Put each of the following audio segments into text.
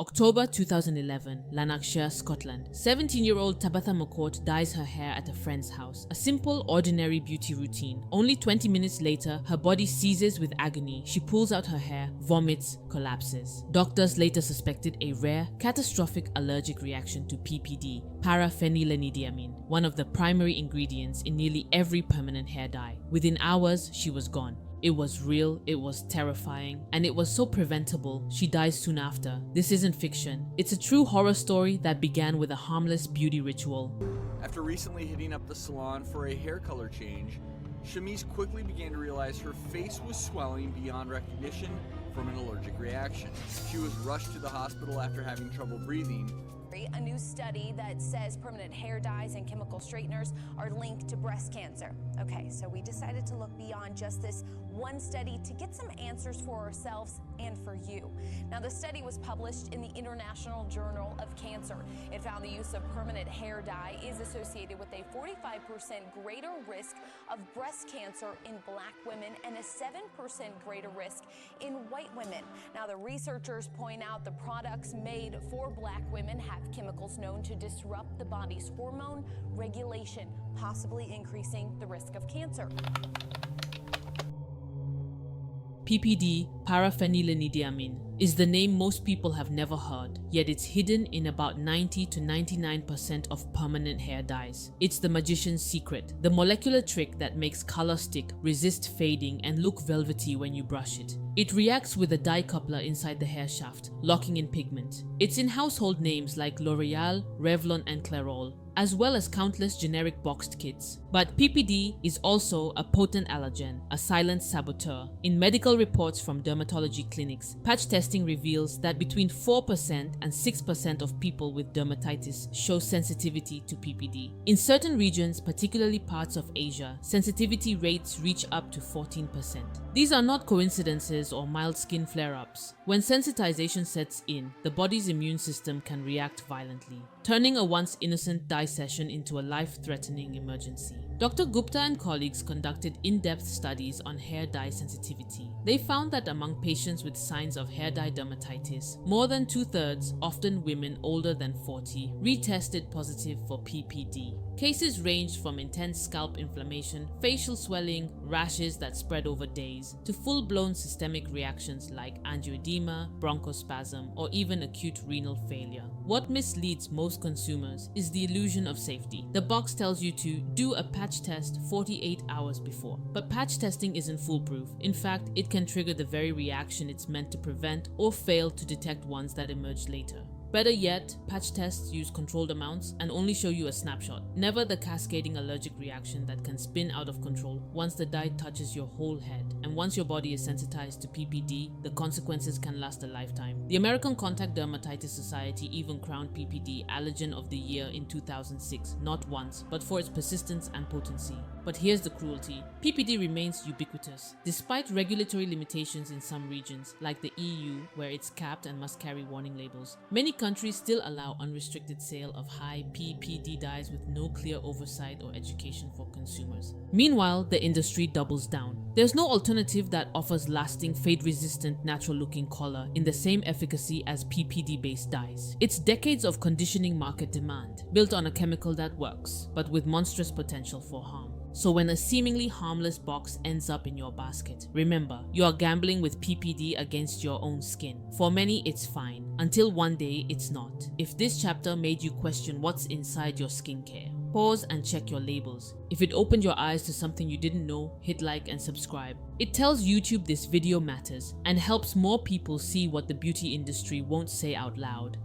October 2011, Lanarkshire, Scotland. 17-year-old Tabitha McCourt dyes her hair at a friend's house. A simple, ordinary beauty routine. Only 20 minutes later, her body seizes with agony. She pulls out her hair, vomits, collapses. Doctors later suspected a rare, catastrophic allergic reaction to PPD, paraphenylenediamine, one of the primary ingredients in nearly every permanent hair dye. Within hours, she was gone. It was real, it was terrifying, and it was so preventable. She dies soon after. This isn't fiction. It's a true horror story that began with a harmless beauty ritual. After recently hitting up the salon for a hair color change, Shamise quickly began to realize her face was swelling beyond recognition from an allergic reaction. She was rushed to the hospital after having trouble breathing. A new study that says permanent hair dyes and chemical straighteners are linked to breast cancer. Okay, so we decided to look beyond just this one study to get some answers for ourselves and for you. Now, the study was published in the International Journal of Cancer. It found the use of permanent hair dye is associated with a 45% greater risk of breast cancer in Black women and a 7% greater risk in white women. Now, the researchers point out the products made for Black women have chemicals known to disrupt the body's hormone regulation, possibly increasing the risk of cancer. PPD, paraphenylenediamine, is the name most people have never heard, yet it's hidden in about 90 to 99% of permanent hair dyes. It's the magician's secret, the molecular trick that makes color stick, resist fading, and look velvety when you brush it. It reacts with a dye coupler inside the hair shaft, locking in pigment. It's in household names like L'Oreal, Revlon, and Clairol, as well as countless generic boxed kits. But PPD is also a potent allergen, a silent saboteur. In medical reports from dermatology clinics, patch testing reveals that between 4% and 6% of people with dermatitis show sensitivity to PPD. In certain regions, particularly parts of Asia, sensitivity rates reach up to 14%. These are not coincidences or mild skin flare-ups. When sensitization sets in, the body's immune system can react violently, turning a once innocent dye session into a life-threatening emergency. Dr. Gupta and colleagues conducted in-depth studies on hair dye sensitivity. They found that among patients with signs of hair dye dermatitis, more than 2/3, often women older than 40, retested positive for PPD. Cases ranged from intense scalp inflammation, facial swelling, rashes that spread over days, to full-blown systemic reactions like angioedema, bronchospasm, or even acute renal failure. What misleads most consumers is the illusion of safety. The box tells you to do a patch test 48 hours before, but patch testing isn't foolproof. In fact, it can trigger the very reaction it's meant to prevent or fail to detect ones that emerge later. Better yet, patch tests use controlled amounts and only show you a snapshot, never the cascading allergic reaction that can spin out of control once the dye touches your whole head. And once your body is sensitized to PPD, the consequences can last a lifetime. The American Contact Dermatitis Society even crowned PPD Allergen of the Year in 2006, not once, but for its persistence and potency. But here's the cruelty. PPD remains ubiquitous. Despite regulatory limitations in some regions, like the EU, where it's capped and must carry warning labels, many countries still allow unrestricted sale of high PPD dyes with no clear oversight or education for consumers. Meanwhile, the industry doubles down. There's no alternative that offers lasting, fade-resistant, natural-looking color in the same efficacy as PPD-based dyes. It's decades of conditioning market demand, built on a chemical that works, but with monstrous potential for harm. So when a seemingly harmless box ends up in your basket, remember, you are gambling with PPD against your own skin. For many, it's fine, until one day it's not. If this chapter made you question what's inside your skincare, pause and check your labels. If it opened your eyes to something you didn't know, hit like and subscribe. It tells YouTube this video matters and helps more people see what the beauty industry won't say out loud.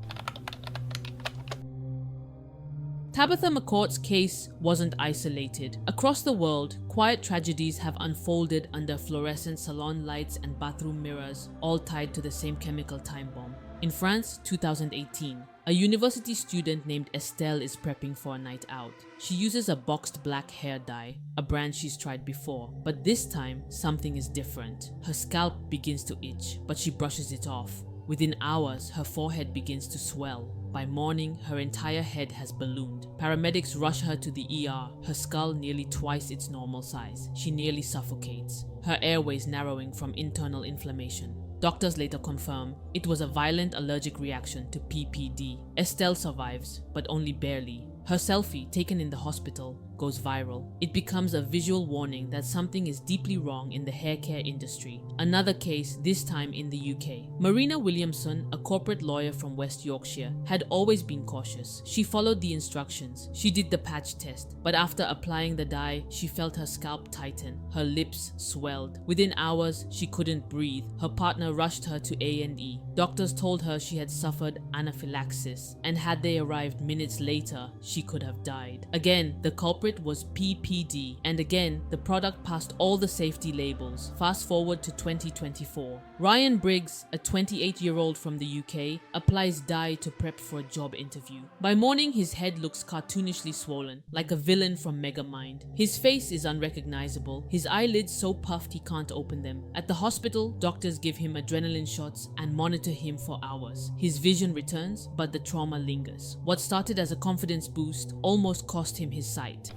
Tabitha McCourt's case wasn't isolated. Across the world, quiet tragedies have unfolded under fluorescent salon lights and bathroom mirrors, all tied to the same chemical time bomb. In France, 2018, a university student named Estelle is prepping for a night out. She uses a boxed black hair dye, a brand she's tried before, but this time, something is different. Her scalp begins to itch, but she brushes it off. Within hours, her forehead begins to swell. By morning, her entire head has ballooned. Paramedics rush her to the ER, her skull nearly twice its normal size. She nearly suffocates, her airways narrowing from internal inflammation. Doctors later confirm it was a violent allergic reaction to PPD. Estelle survives, but only barely. Her selfie, taken in the hospital, goes viral. It becomes a visual warning that something is deeply wrong in the hair care industry. Another case, this time in the UK. Marina Williamson, a corporate lawyer from West Yorkshire, had always been cautious. She followed the instructions. She did the patch test, but after applying the dye, she felt her scalp tighten. Her lips swelled. Within hours, she couldn't breathe. Her partner rushed her to A&E. Doctors told her she had suffered anaphylaxis, and had they arrived minutes later, she could have died. Again, the culprit was PPD, and again, the product passed all the safety labels. Fast forward to 2024. Ryan Briggs, a 28-year-old from the UK, applies dye to prep for a job interview. By morning, his head looks cartoonishly swollen, like a villain from Megamind. His face is unrecognizable, his eyelids so puffed he can't open them. At the hospital, doctors give him adrenaline shots and monitor him for hours. His vision returns, but the trauma lingers. What started as a confidence boost almost cost him his sight.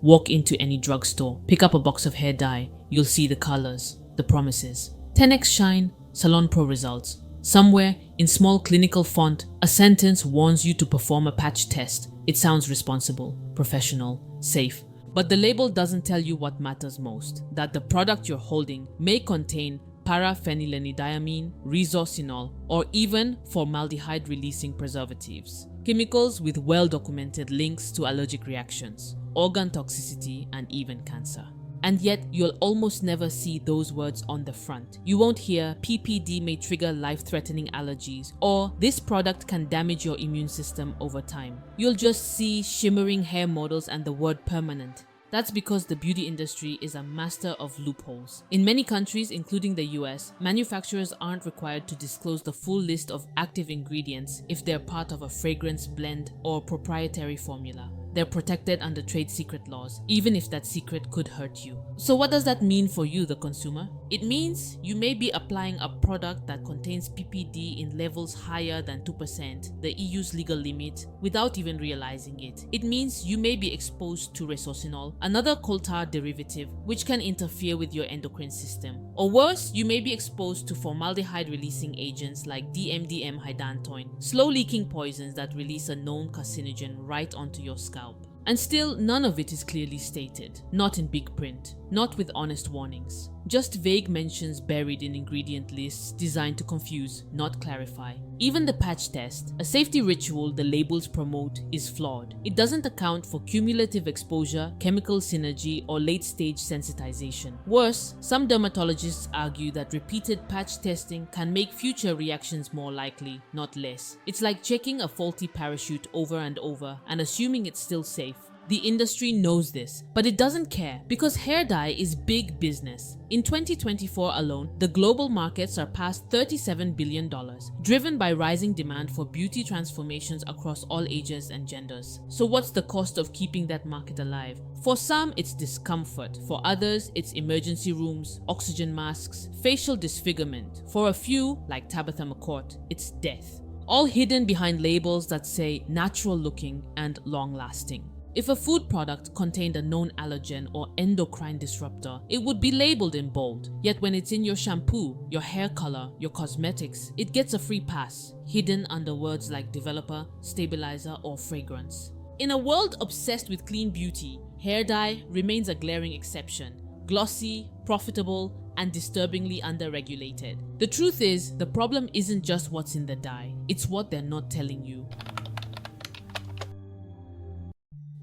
Walk into any drugstore, pick up a box of hair dye, you'll see the colors, the promises. 10x shine, Salon Pro results. Somewhere, in small clinical font, a sentence warns you to perform a patch test. It sounds responsible, professional, safe. But the label doesn't tell you what matters most, that the product you're holding may contain paraphenylenidiamine, resorcinol, or even formaldehyde-releasing preservatives. Chemicals with well-documented links to allergic reactions, organ toxicity, and even cancer. And yet, you'll almost never see those words on the front. You won't hear PPD may trigger life-threatening allergies, or this product can damage your immune system over time. You'll just see shimmering hair models and the word permanent. That's because the beauty industry is a master of loopholes. In many countries, including the US, manufacturers aren't required to disclose the full list of active ingredients if they're part of a fragrance, blend, or proprietary formula. They're protected under trade secret laws, even if that secret could hurt you. So what does that mean for you, the consumer? It means you may be applying a product that contains PPD in levels higher than 2%, the EU's legal limit, without even realizing it. It means you may be exposed to resorcinol, another coal tar derivative, which can interfere with your endocrine system. Or worse, you may be exposed to formaldehyde-releasing agents like DMDM hydantoin, slow-leaking poisons that release a known carcinogen right onto your scalp. And still, none of it is clearly stated, not in big print, not with honest warnings. Just vague mentions buried in ingredient lists designed to confuse, not clarify. Even the patch test, a safety ritual the labels promote, is flawed. It doesn't account for cumulative exposure, chemical synergy, or late-stage sensitization. Worse, some dermatologists argue that repeated patch testing can make future reactions more likely, not less. It's like checking a faulty parachute over and over and assuming it's still safe. The industry knows this, but it doesn't care because hair dye is big business. In 2024 alone, the global market surpassed $37 billion, driven by rising demand for beauty transformations across all ages and genders. So what's the cost of keeping that market alive? For some, it's discomfort. For others, it's emergency rooms, oxygen masks, facial disfigurement. For a few, like Tabitha McCourt, it's death. All hidden behind labels that say natural looking and long lasting. If a food product contained a known allergen or endocrine disruptor, it would be labeled in bold. Yet when it's in your shampoo, your hair color, your cosmetics, it gets a free pass, hidden under words like developer, stabilizer, or fragrance. In a world obsessed with clean beauty, hair dye remains a glaring exception. Glossy, profitable, and disturbingly underregulated. The truth is, the problem isn't just what's in the dye, it's what they're not telling you.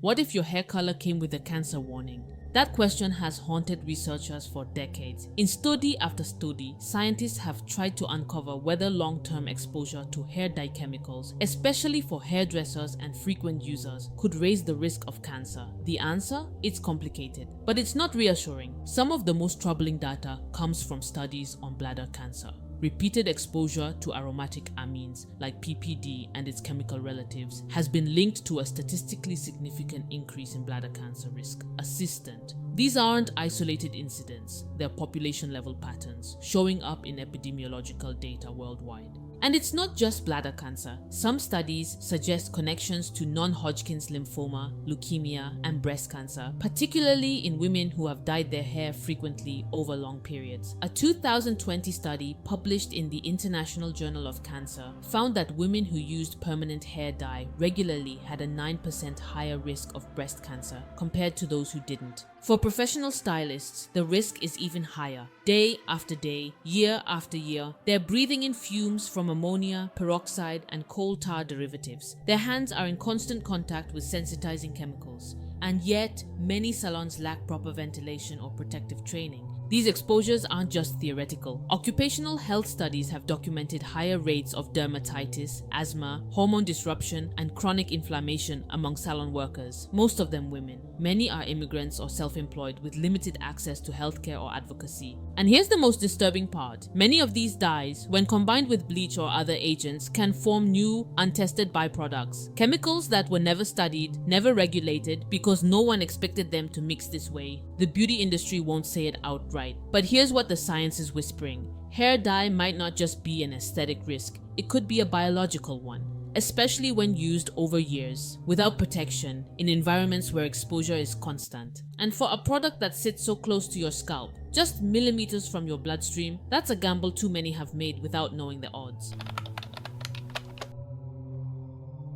What if your hair color came with a cancer warning? That question has haunted researchers for decades. In study after study, scientists have tried to uncover whether long-term exposure to hair dye chemicals, especially for hairdressers and frequent users, could raise the risk of cancer. The answer? It's complicated, but it's not reassuring. Some of the most troubling data comes from studies on bladder cancer. Repeated exposure to aromatic amines like PPD and its chemical relatives has been linked to a statistically significant increase in bladder cancer risk. Assistant These aren't isolated incidents, they're population-level patterns showing up in epidemiological data worldwide. And it's not just bladder cancer. Some studies suggest connections to non-Hodgkin's lymphoma, leukemia, and breast cancer, particularly in women who have dyed their hair frequently over long periods. A 2020 study published in the International Journal of Cancer found that women who used permanent hair dye regularly had a 9% higher risk of breast cancer compared to those who didn't. For professional stylists, the risk is even higher. Day after day, year after year, they're breathing in fumes from ammonia, peroxide, and coal tar derivatives. Their hands are in constant contact with sensitizing chemicals. And yet, many salons lack proper ventilation or protective training. These exposures aren't just theoretical. Occupational health studies have documented higher rates of dermatitis, asthma, hormone disruption, and chronic inflammation among salon workers, most of them women. Many are immigrants or self-employed with limited access to healthcare or advocacy. And here's the most disturbing part. Many of these dyes, when combined with bleach or other agents, can form new, untested byproducts. Chemicals that were never studied, never regulated, because no one expected them to mix this way. The beauty industry won't say it outright, but here's what the science is whispering. Hair dye might not just be an aesthetic risk, it could be a biological one, especially when used over years, without protection, in environments where exposure is constant. And for a product that sits so close to your scalp, just millimeters from your bloodstream, that's a gamble too many have made without knowing the odds.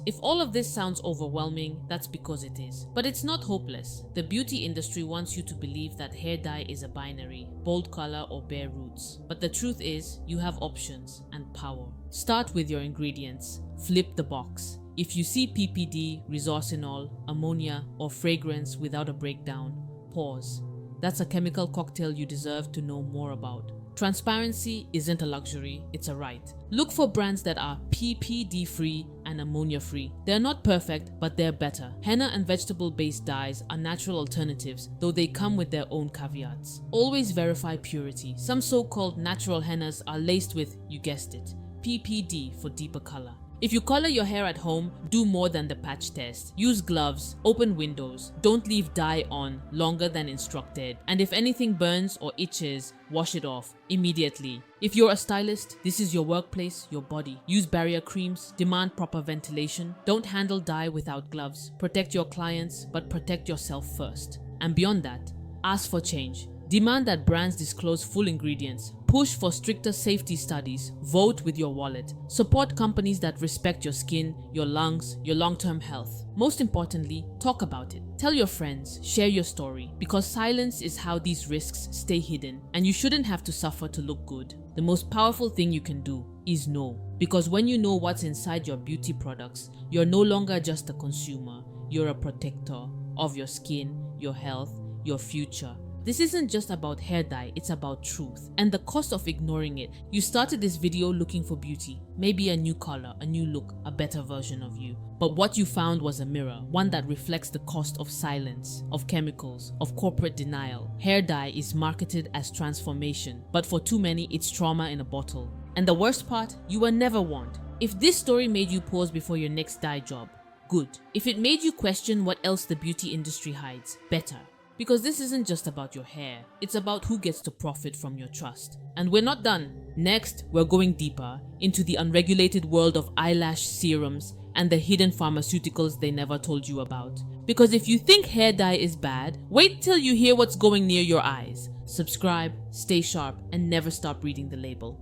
If all of this sounds overwhelming, that's because it is. But it's not hopeless. The beauty industry wants you to believe that hair dye is a binary, bold color or bare roots. But the truth is, you have options and power. Start with your ingredients. Flip the box. If you see PPD, resorcinol, ammonia, or fragrance without a breakdown, pause. That's a chemical cocktail you deserve to know more about. Transparency isn't a luxury, it's a right. Look for brands that are PPD-free and ammonia-free. They're not perfect, but they're better. Henna and vegetable-based dyes are natural alternatives, though they come with their own caveats. Always verify purity. Some so-called natural hennas are laced with, you guessed it, PPD for deeper color. If you color your hair at home, do more than the patch test. Use gloves, open windows, don't leave dye on longer than instructed, and if anything burns or itches, wash it off immediately. If you're a stylist, this is your workplace, your body. Use barrier creams, demand proper ventilation, don't handle dye without gloves. Protect your clients, but protect yourself first. And beyond that, ask for change. Demand that brands disclose full ingredients. Push for stricter safety studies. Vote with your wallet. Support companies that respect your skin, your lungs, your long-term health. Most importantly, talk about it. Tell your friends, share your story, because silence is how these risks stay hidden, and you shouldn't have to suffer to look good. The most powerful thing you can do is know, because when you know what's inside your beauty products, you're no longer just a consumer, you're a protector of your skin, your health, your future. This isn't just about hair dye, it's about truth and the cost of ignoring it. You started this video looking for beauty, maybe a new color, a new look, a better version of you. But what you found was a mirror, one that reflects the cost of silence, of chemicals, of corporate denial. Hair dye is marketed as transformation, but for too many, it's trauma in a bottle. And the worst part, you were never warned. If this story made you pause before your next dye job, good. If it made you question what else the beauty industry hides, better. Because this isn't just about your hair, it's about who gets to profit from your trust. And we're not done. Next, we're going deeper into the unregulated world of eyelash serums and the hidden pharmaceuticals they never told you about. Because if you think hair dye is bad, wait till you hear what's going near your eyes. Subscribe, stay sharp, and never stop reading the label.